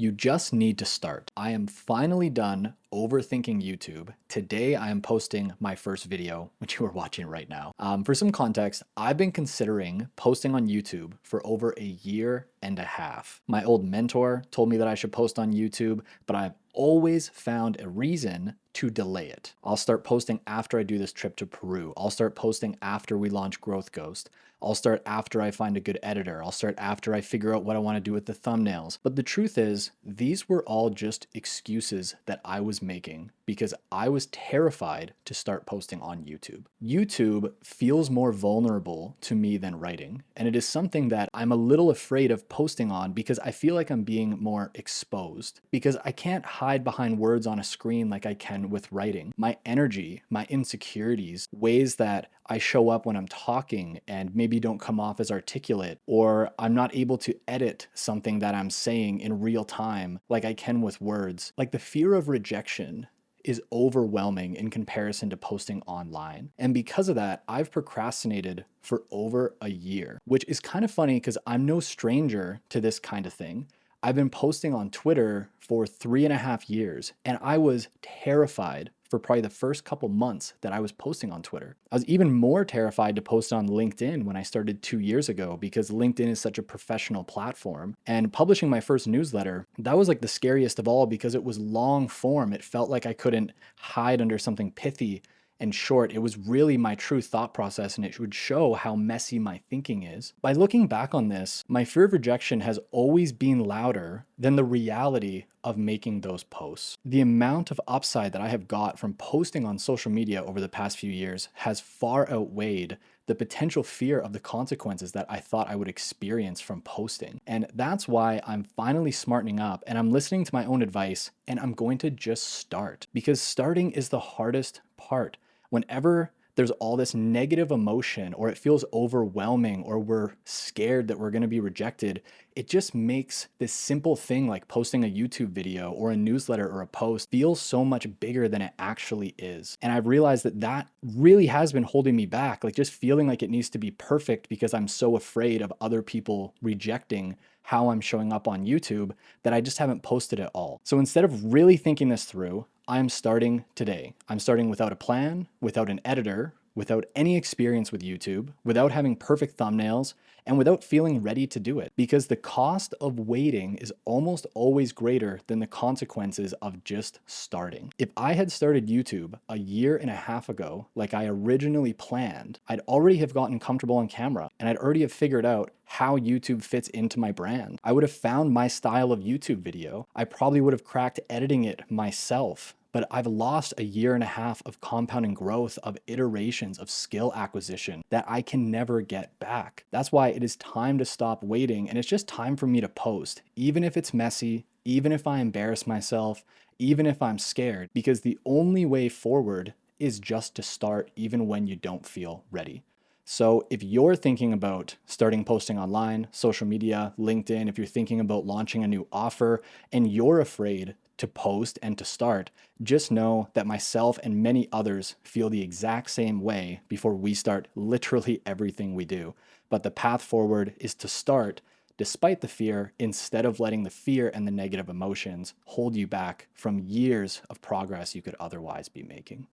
You just need to start. I am finally done overthinking YouTube. Today, I am posting my first video, which you are watching right now. For some context, I've been considering posting on YouTube for over a year and a half. My old mentor told me that I should post on YouTube, but I've always found a reason to delay it. I'll start posting after I do this trip to Peru. I'll start posting after we launch Growth Ghost. I'll start after I find a good editor. I'll start after I figure out what I want to do with the thumbnails. But the truth is, these were all just excuses that I was making because I was terrified to start posting on YouTube. YouTube feels more vulnerable to me than writing, and it is something that I'm a little afraid of posting on because I feel like I'm being more exposed because I can't hide behind words on a screen like I can with writing. My energy, my insecurities, ways that I show up when I'm talking and maybe don't come off as articulate, or I'm not able to edit something that I'm saying in real time like I can with words. Like the fear of rejection is overwhelming in comparison to posting online. And because of that, I've procrastinated for over a year, which is kind of funny because I'm no stranger to this kind of thing. I've been posting on Twitter for 3.5 years, and I was terrified for probably the first couple months that I was posting on Twitter. I was even more terrified to post on LinkedIn when I started 2 years ago because LinkedIn is such a professional platform. And publishing my first newsletter, that was like the scariest of all because it was long form. It felt like I couldn't hide under something pithy and short. It was really my true thought process, and it would show how messy my thinking is. By looking back on this, my fear of rejection has always been louder than the reality of making those posts. The amount of upside that I have got from posting on social media over the past few years has far outweighed the potential fear of the consequences that I thought I would experience from posting. And that's why I'm finally smartening up and I'm listening to my own advice and I'm going to just start because starting is the hardest part. Whenever there's all this negative emotion or it feels overwhelming or we're scared that we're going to be rejected, it just makes this simple thing like posting a YouTube video or a newsletter or a post feel so much bigger than it actually is. And I've realized that that really has been holding me back, like just feeling like it needs to be perfect because I'm so afraid of other people rejecting how I'm showing up on YouTube that I just haven't posted at all. So instead of really thinking this through, I'm starting today. I'm starting without a plan, without an editor, without any experience with YouTube, without having perfect thumbnails, and without feeling ready to do it. Because the cost of waiting is almost always greater than the consequences of just starting. If I had started YouTube a year and a half ago, like I originally planned, I'd already have gotten comfortable on camera and I'd already have figured out how YouTube fits into my brand. I would have found my style of YouTube video. I probably would have cracked editing it myself. But I've lost a year and a half of compounding growth, of iterations, of skill acquisition that I can never get back. That's why it is time to stop waiting, and it's just time for me to post, even if it's messy, even if I embarrass myself, even if I'm scared, because the only way forward is just to start even when you don't feel ready. So if you're thinking about starting posting online, social media, LinkedIn, if you're thinking about launching a new offer and you're afraid to post and to start, just know that myself and many others feel the exact same way before we start literally everything we do. But the path forward is to start despite the fear, instead of letting the fear and the negative emotions hold you back from years of progress you could otherwise be making.